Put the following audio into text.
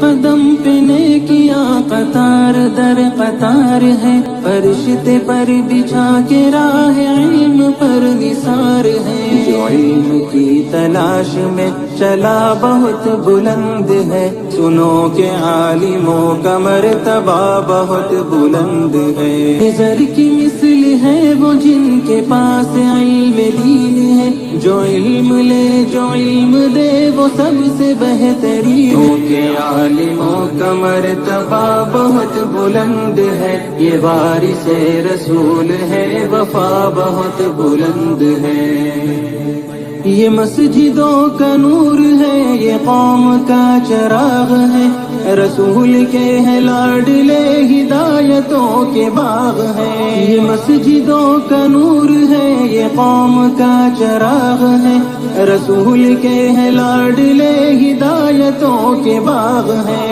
قدم پہ نیکیاں قطار در قطار ہے، فرشتے پر بچھا کے راہ علم پر نثار ہے، جو علم کی تلاش میں چلا بہت بلند ہے، سنو کہ عالموں کا مرتبہ بہت بلند ہے، زر کی مثل ہے وہ جن کے پاس علم دین ہے، جو علم لے جو علم دے وہ سب سے بہترین، کیونکہ عالموں کا مرتبہ بہت بلند ہے، یہ وارث رسول ہے، وفا بہت بلند ہے، یہ مسجدوں کا نور ہے، یہ قوم کا چراغ ہے، رسول کے ہے لاڈلے ہدایتوں کے باغ ہے، یہ مسجدوں کا نور ہے، یہ قوم کا چراغ ہے، رسول کے ہے لاڈلے ہدایتوں کے باغ ہے۔